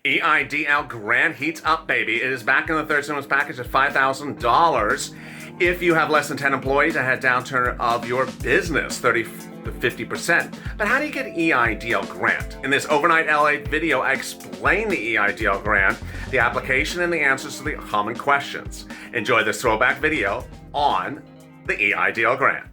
EIDL grant heats up, baby. It is back in the third stimulus package at $5,000. If you have less than 10 employees, a downturn of your business, 30 to 50%. But how do you get an EIDL grant? In this overnight LALATE video, I explain the EIDL grant, the application, and the answers to the common questions. Enjoy this throwback video on the EIDL grant.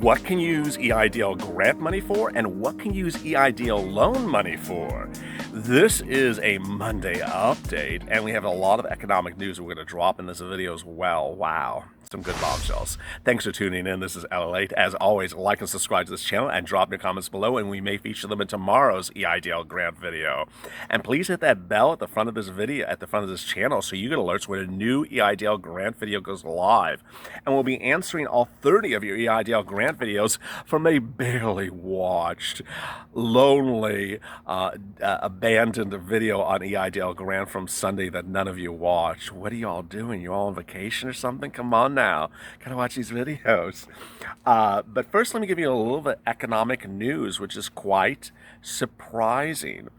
What can you use EIDL grant money for, and what can you use EIDL loan money for? This is a Monday update, and we have a lot of economic news we're going to drop in this video as well. Wow, some good bombshells. Thanks for tuning in. This is LALATE. As always, like and subscribe to this channel and drop your comments below, and we may feature them in tomorrow's EIDL grant video. And please hit that bell at the front of this video, at the front of this channel, so you get alerts when a new EIDL grant video goes live. And we'll be answering all 30 of your EIDL grant videos from a barely watched, lonely, abandoned video on EIDL grant from Sunday that none of you watched. What are y'all doing? You all on vacation or something? Come on now. Gotta watch these videos. But first, let me give you a little bit of economic news, which is quite surprising.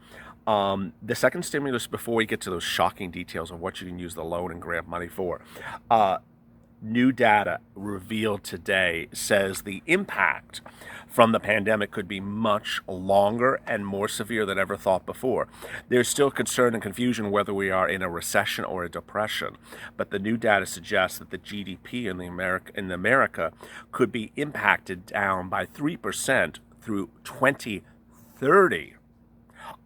The second stimulus, before we get to those shocking details of what you can use the loan and grant money for, new data revealed today says the impact from the pandemic could be much longer and more severe than ever thought before. There's still concern and confusion whether we are in a recession or a depression, but the new data suggests that the GDP in America could be impacted down by 3% through 2030.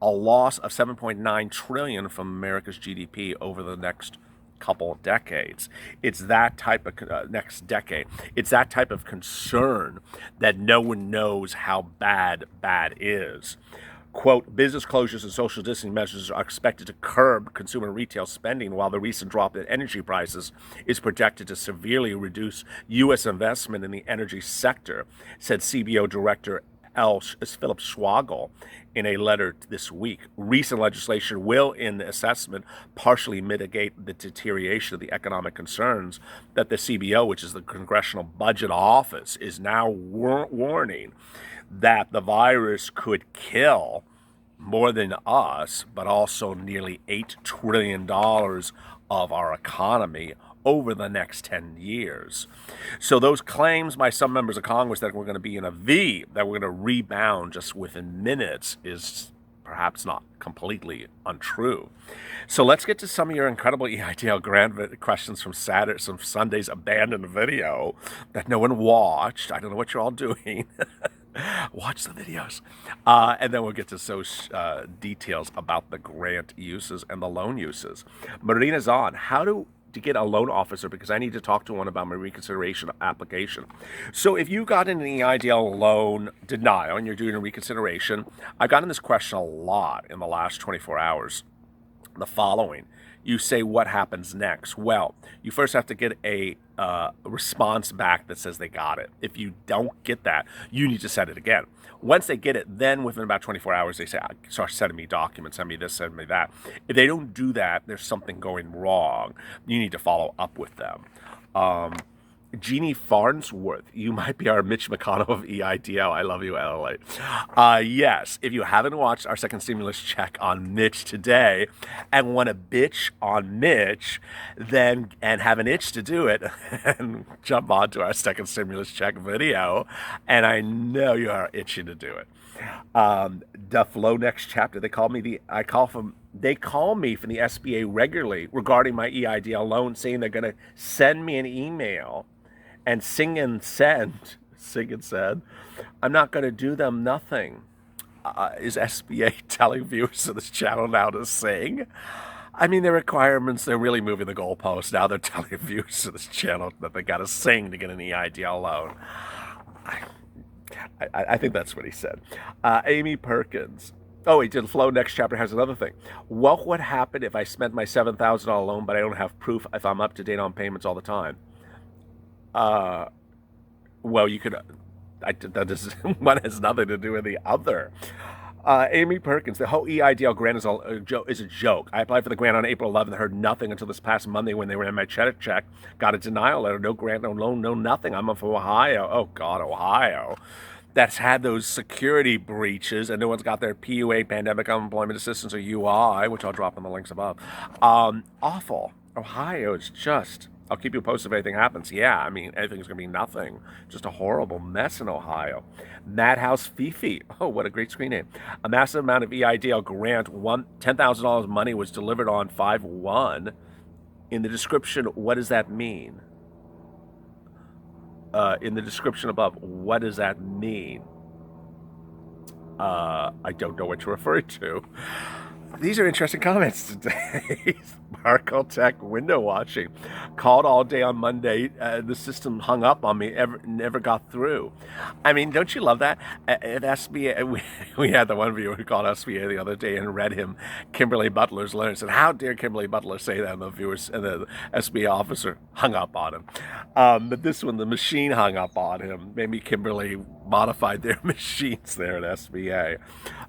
A loss of $7.9 trillion from America's GDP over the next couple of decades. It's that type of next decade. It's that type of concern that no one knows how bad is. Quote, business closures and social distancing measures are expected to curb consumer retail spending, while the recent drop in energy prices is projected to severely reduce U.S. investment in the energy sector, said CBO Director Philip Schwagel in a letter this week. Recent legislation will, in the assessment, partially mitigate the deterioration of the economic concerns that the CBO, which is the Congressional Budget Office, is now warning that the virus could kill more than us, but also nearly $8 trillion of our economy over the next 10 years. So those claims by some members of Congress that we're going to be in a V, that we're going to rebound just within minutes, is perhaps not completely untrue. So let's get to some of your incredible EIDL grant questions from Sunday's abandoned video that no one watched. I don't know what you're all doing. Watch the videos. And then we'll get to those details about the grant uses and the loan uses. Marina's on. How to get a loan officer, because I need to talk to one about my reconsideration application. So if you got an EIDL loan denial and you're doing a reconsideration, I've gotten this question a lot in the last 24 hours. The following. You say, what happens next? Well, you first have to get a response back that says they got it. If you don't get that, you need to send it again. Once they get it, then within about 24 hours, they say, start sending me documents, send me this, send me that. If they don't do that, there's something going wrong. You need to follow up with them. Jeannie Farnsworth, you might be our Mitch McConnell of EIDL. I love you, LA. Yes, if you haven't watched our second stimulus check on Mitch today and want to bitch on Mitch, then and have an itch to do it, and jump onto our second stimulus check video, and I know you are itching to do it. The Flow Next Chapter, they call me from the SBA regularly regarding my EIDL loan, saying they're going to send me an email and sing and said, I'm not going to do them nothing. Is SBA telling viewers of this channel now to sing? I mean, the requirements, they're really moving the goalposts. Now they're telling viewers of this channel that they got to sing to get an EIDL loan. I think that's what he said. Amy Perkins. Oh, he did flow. Next chapter has another thing. What would happen if I spent my $7,000 loan, but I don't have proof if I'm up to date on payments all the time? Well, you could. One has nothing to do with the other. Amy Perkins, the whole EIDL grant is a joke. I applied for the grant on April 11th, heard nothing until this past Monday when they ran my credit check. Got a denial letter, no grant, no loan, no nothing. I'm from Ohio. Oh, God, Ohio. That's had those security breaches, and no one's got their PUA, Pandemic Unemployment Assistance, or UI, which I'll drop in the links above. Awful. Ohio is just... I'll keep you posted if anything happens. Yeah, I mean, anything's going to be nothing. Just a horrible mess in Ohio. Madhouse Fifi. Oh, what a great screen name. A massive amount of EIDL grant, $10,000 money was delivered on 5/1. In the description, what does that mean? In the description above, what does that mean? I don't know what you're referring to. These are interesting comments today. Sparkle Tech window watching. Called all day on Monday. The system hung up on me. Never got through. I mean, don't you love that? At SBA, we had the one viewer who called SBA the other day and read him Kimberly Butler's letter and said, "How dare Kimberly Butler say that?" And the SBA officer hung up on him. But this one, the machine hung up on him. Maybe Kimberly modified their machines there at SBA.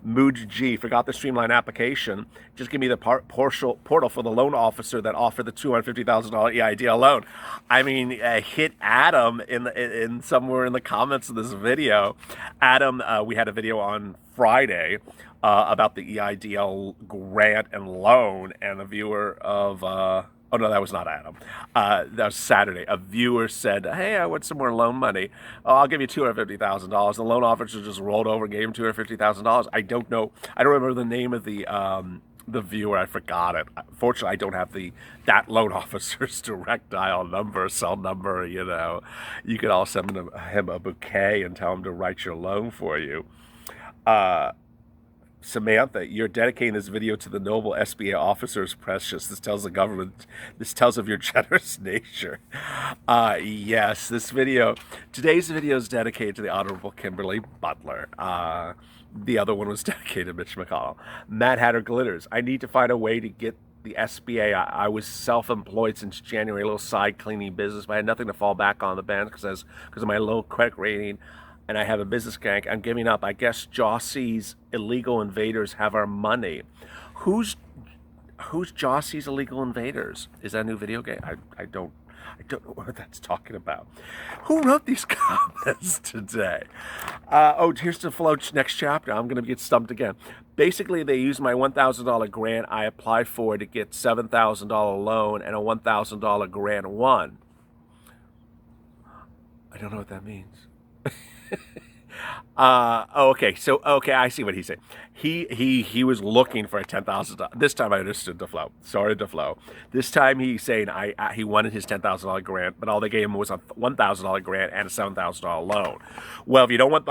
Mooj G, forgot the streamline application. Just give me the portal for the loan officer that offered the $250,000 EIDL loan. I mean, hit Adam in somewhere in the comments of this video. Adam, we had a video on Friday about the EIDL grant and loan, and a viewer of... oh, no, that was not Adam. That was Saturday. A viewer said, "Hey, I want some more loan money. Oh, I'll give you $250,000. The loan officer just rolled over and gave him $250,000. I don't know. I don't remember the name of the viewer. I forgot it. Fortunately, I don't have that loan officer's direct dial number, cell number. You know, you could all send him a bouquet and tell him to write your loan for you. Samantha, you're dedicating this video to the noble SBA officers, precious. This tells the government, this tells of your generous nature. Yes, today's video is dedicated to the Honorable Kimberly Butler. The other one was dedicated to Mitch McConnell. Mad Hatter Glitters, I need to find a way to get the SBA. I was self-employed since January, a little side cleaning business, but I had nothing to fall back on the bank because of my low credit rating. And I have a business gank. I'm giving up. I guess Jossie's illegal invaders have our money. Who's Jossie's illegal invaders? Is that a new video game? I don't know what that's talking about. Who wrote these comments today? Here's the flow next chapter. I'm going to get stumped again. Basically, they used my $1,000 grant I applied for to get $7,000 loan and a $1,000 grant won. I don't know what that means. Okay. I see what he's saying. He was looking for a $10,000. This time I understood the flow. Sorry, the flow. This time he's saying he wanted his $10,000 grant, but all they gave him was a $1,000 grant and a $7,000 loan. Well, if you don't want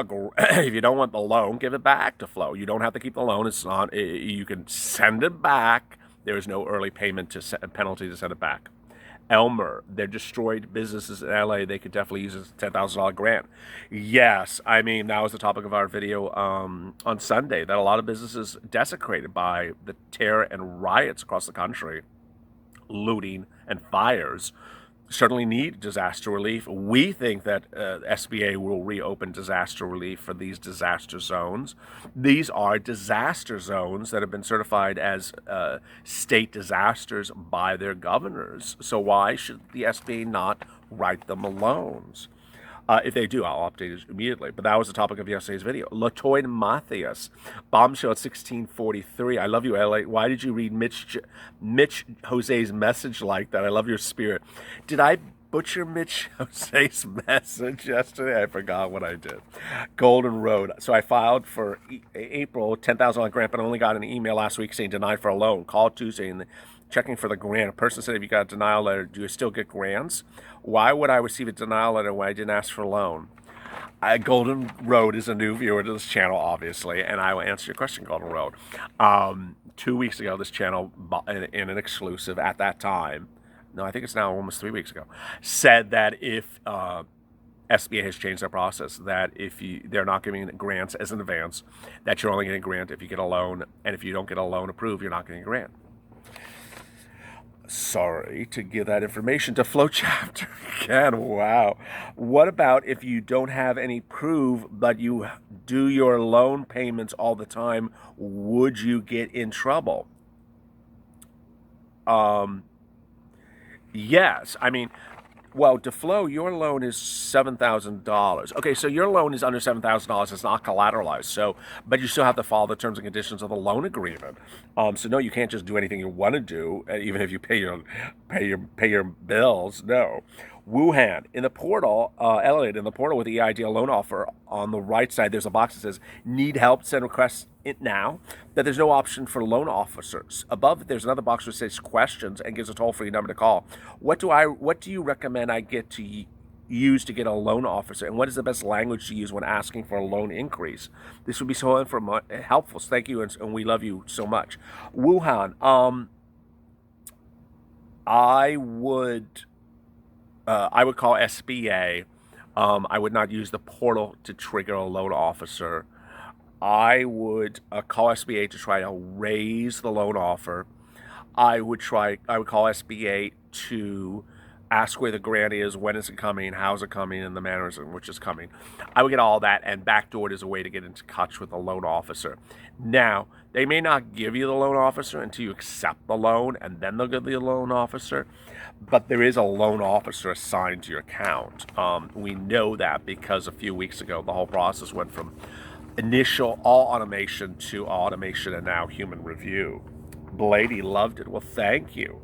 the loan, give it back to Flow. You don't have to keep the loan. You can send it back. There is no early payment penalty to send it back. Elmer, they're destroyed businesses in LA. They could definitely use a $10,000 grant. Yes, I mean, that was the topic of our video on Sunday, that a lot of businesses desecrated by the terror and riots across the country, looting and fires, certainly need disaster relief. We think that SBA will reopen disaster relief for these disaster zones. These are disaster zones that have been certified as state disasters by their governors. So why should the SBA not write them loans? If they do, I'll update it immediately. But that was the topic of yesterday's video. Latoyd Matthias, bombshell at 1643. I love you, LA. Why did you read Mitch Jose's message like that? I love your spirit. Did I butcher Mitch Jose's message yesterday? I forgot what I did. Golden Road. So I filed for April $10,000 grant, but I only got an email last week saying denied for a loan. Called Tuesday and checking for the grant. A person said, if you got a denial letter, do you still get grants? Why would I receive a denial letter when I didn't ask for a loan? Golden Road is a new viewer to this channel, obviously, and I will answer your question, Golden Road. 2 weeks ago, this channel, in an exclusive at that time, no, I think it's now almost 3 weeks ago, said that if SBA has changed their process that they're not giving grants as an advance, that you're only getting a grant if you get a loan, and if you don't get a loan approved, you're not getting a grant. Sorry to give that information to Flow Chapter again. Wow. What about if you don't have any proof, but you do your loan payments all the time? Would you get in trouble? Yes. I mean, well, to Flow, your loan is $7,000. Okay, so your loan is under $7,000. It's not collateralized. So, but you still have to follow the terms and conditions of the loan agreement. So no, you can't just do anything you want to do, even if you pay your bills. No. Wuhan, in the portal, LALATE, in the portal with the EIDL loan offer, on the right side, there's a box that says, need help, send requests it now, that there's no option for loan officers. Above it, there's another box that says questions and gives a toll-free number to call. What do you recommend I get to use to get a loan officer? And what is the best language to use when asking for a loan increase? This would be so helpful. So thank you, and we love you so much. Wuhan, I would call SBA. I would not use the portal to trigger a loan officer. I would call SBA to try to raise the loan offer. I would call SBA to ask where the grant is, when is it coming, how's it coming, and the manners in which it's coming. I would get all that and backdoor it as a way to get into touch with the loan officer. Now, they may not give you the loan officer until you accept the loan, and then they'll give you the loan officer. But there is a loan officer assigned to your account. We know that because a few weeks ago, the whole process went from initial all automation to automation and now human review. Blady loved it. Well, thank you.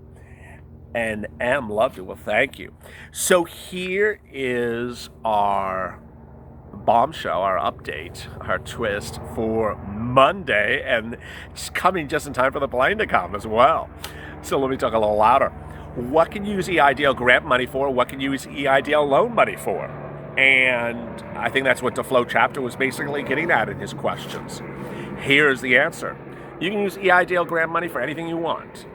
And M loved it. Well, thank you. So here is our bombshell, our update, our twist for Monday, and it's coming just in time for the plane to come as well. So let me talk a little louder. What can you use EIDL grant money for? What can you use EIDL loan money for? And I think that's what the Flow Chapter was basically getting at in his questions. Here's the answer. You can use EIDL grant money for anything you want.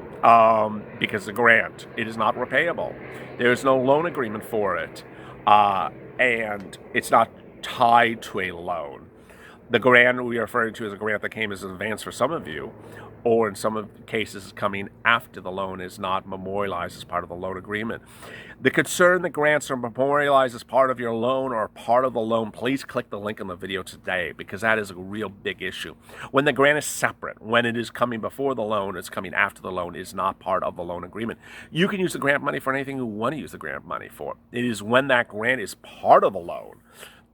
Because the grant, it is not repayable. There's no loan agreement for it. And it's not tied to a loan. The grant we are referring to is a grant that came as an advance for some of you, or in some cases coming after the loan is not memorialized as part of the loan agreement. The concern that grants are memorialized as part of your loan or part of the loan, please click the link in the video today, because that is a real big issue. When the grant is separate, when it is coming before the loan, it's coming after the loan, is not part of the loan agreement. You can use the grant money for anything you want to use the grant money for. It is when that grant is part of the loan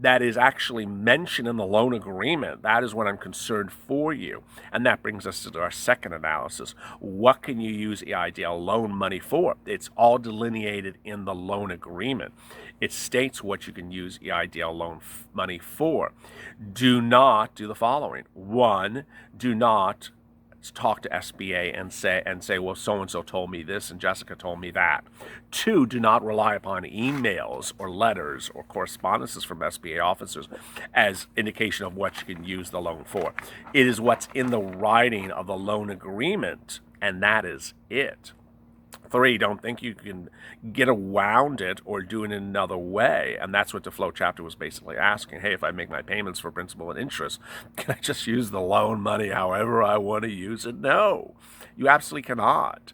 that is actually mentioned in the loan agreement, that is what I'm concerned for you. And that brings us to our second analysis. What can you use EIDL loan money for? It's all delineated in the loan agreement. It states what you can use EIDL loan money for. Do not do the following. One, do not talk to SBA and say, well, so-and-so told me this and Jessica told me that. Two, do not rely upon emails or letters or correspondences from SBA officers as indication of what you can use the loan for. It is what's in the writing of the loan agreement, and that is it. Three, don't think you can get around it or do it in another way. And that's what the Flow Chapter was basically asking. Hey, if I make my payments for principal and interest, can I just use the loan money however I want to use it? No, you absolutely cannot.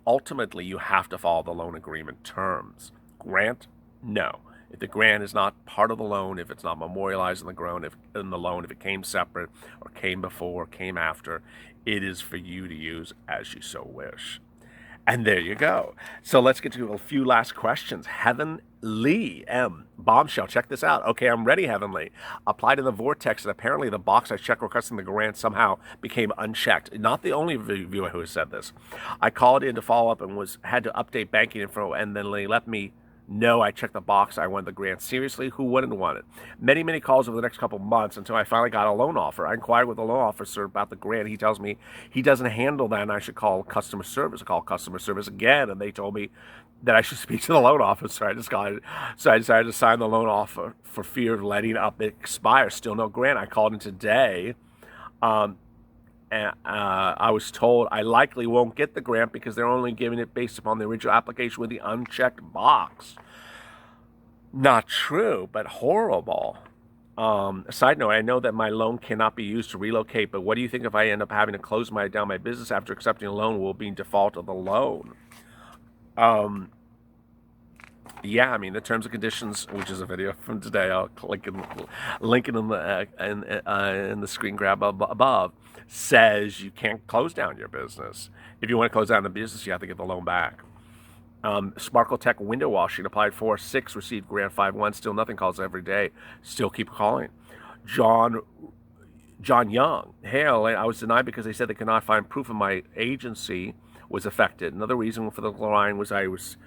Ultimately, you have to follow the loan agreement terms. Grant? No. If the grant is not part of the loan, if it's not memorialized in the loan, if it came separate or came before or came after, it is for you to use as you so wish. And there you go. So let's get to a few last questions. Heavenly M. Bombshell, check this out. Okay, I'm ready, Heavenly. Applied in the vortex, and apparently the box I checked requesting the grant somehow became unchecked. Not the only viewer who has said this. I called in to follow up and had to update banking info, and then they let me know I checked the box. I wanted the grant. Seriously, who wouldn't want it? Many, many calls over the next couple months until I finally got a loan offer. I inquired with the loan officer about the grant. He tells me he doesn't handle that and I should call customer service. I called customer service again, and they told me that I should speak to the loan officer. So I decided to sign the loan offer for fear of letting it expire. Still no grant. I called in today. And I was told I likely won't get the grant because they're only giving it based upon the original application with the unchecked box. Not true, but horrible. Side note, I know that my loan cannot be used to relocate, but what do you think if I end up having to close down my business after accepting a loan? Will be in default of the loan? Yeah, I mean, the terms and conditions, which is a video from today, I'll link it in the screen grab above, says you can't close down your business. If you want to close down the business, you have to get the loan back. Sparkle Tech window washing applied for 6, received grant 5-1, still nothing, calls every day, still keep calling. John Young, hey, I was denied because they said they could not find proof of my agency was affected. Another reason for the line was I was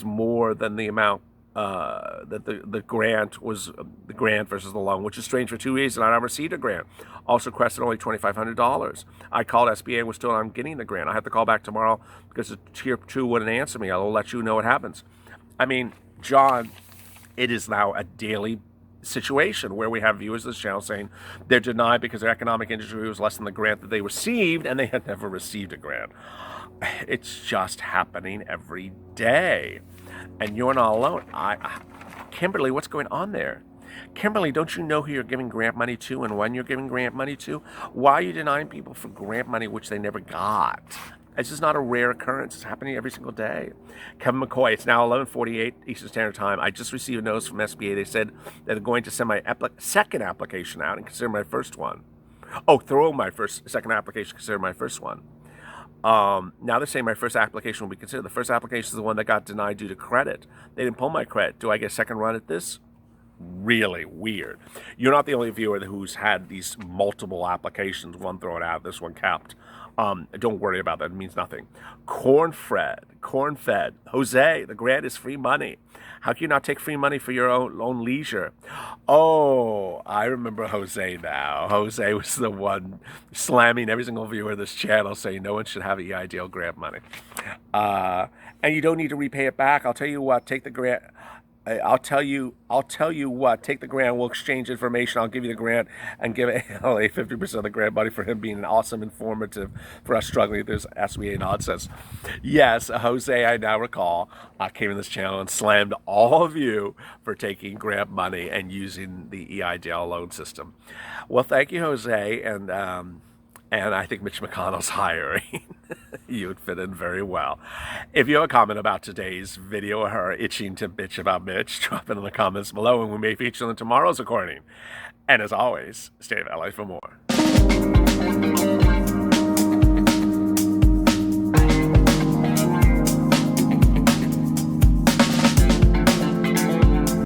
more than the amount that the grant was, the grant versus the loan, which is strange for 2 reasons. I never received a grant. Also requested only $2,500. I called SBA and was still not getting the grant. I have to call back tomorrow because the tier 2 wouldn't answer me. I'll let you know what happens. I mean, John, it is now a daily situation where we have viewers of this channel saying they're denied because their economic injury was less than the grant that they received, and they had never received a grant. It's just happening every day. And you're not alone. Kimberly, what's going on there? Kimberly, don't you know who you're giving grant money to and when you're giving grant money to? Why are you denying people for grant money which they never got? It's just not a rare occurrence. It's happening every single day. Kevin McCoy, it's now 11:48 Eastern Standard Time. I just received a notice from SBA. They said they're going to send my second application out and consider my first one. Oh, throw my second application, consider my first one. Now they're saying my first application will be considered. The first application is the one that got denied due to credit. They didn't pull my credit. Do I get a second run at this? Really weird. You're not the only viewer who's had these multiple applications, one thrown out, this one kept. Don't worry about that. It means nothing. Corn-fed, Jose, the grant is free money. How can you not take free money for your own leisure? Oh, I remember Jose now. Jose was the one slamming every single viewer of this channel saying no one should have EIDL grant money. And you don't need to repay it back. I'll tell you what, take the grant. I'll tell you what, take the grant, we'll exchange information, I'll give you the grant, and give LA 50% of the grant money for him being an awesome informative for us struggling with this SBA nonsense. Yes, Jose, I now recall, came in this channel and slammed all of you for taking grant money and using the EIDL loan system. Well, thank you, Jose, and I think Mitch McConnell's hiring. You would fit in very well. If you have a comment about today's video or itching to bitch about Mitch, drop it in the comments below and we may feature them in tomorrow's recording. And as always, stay in LA for more.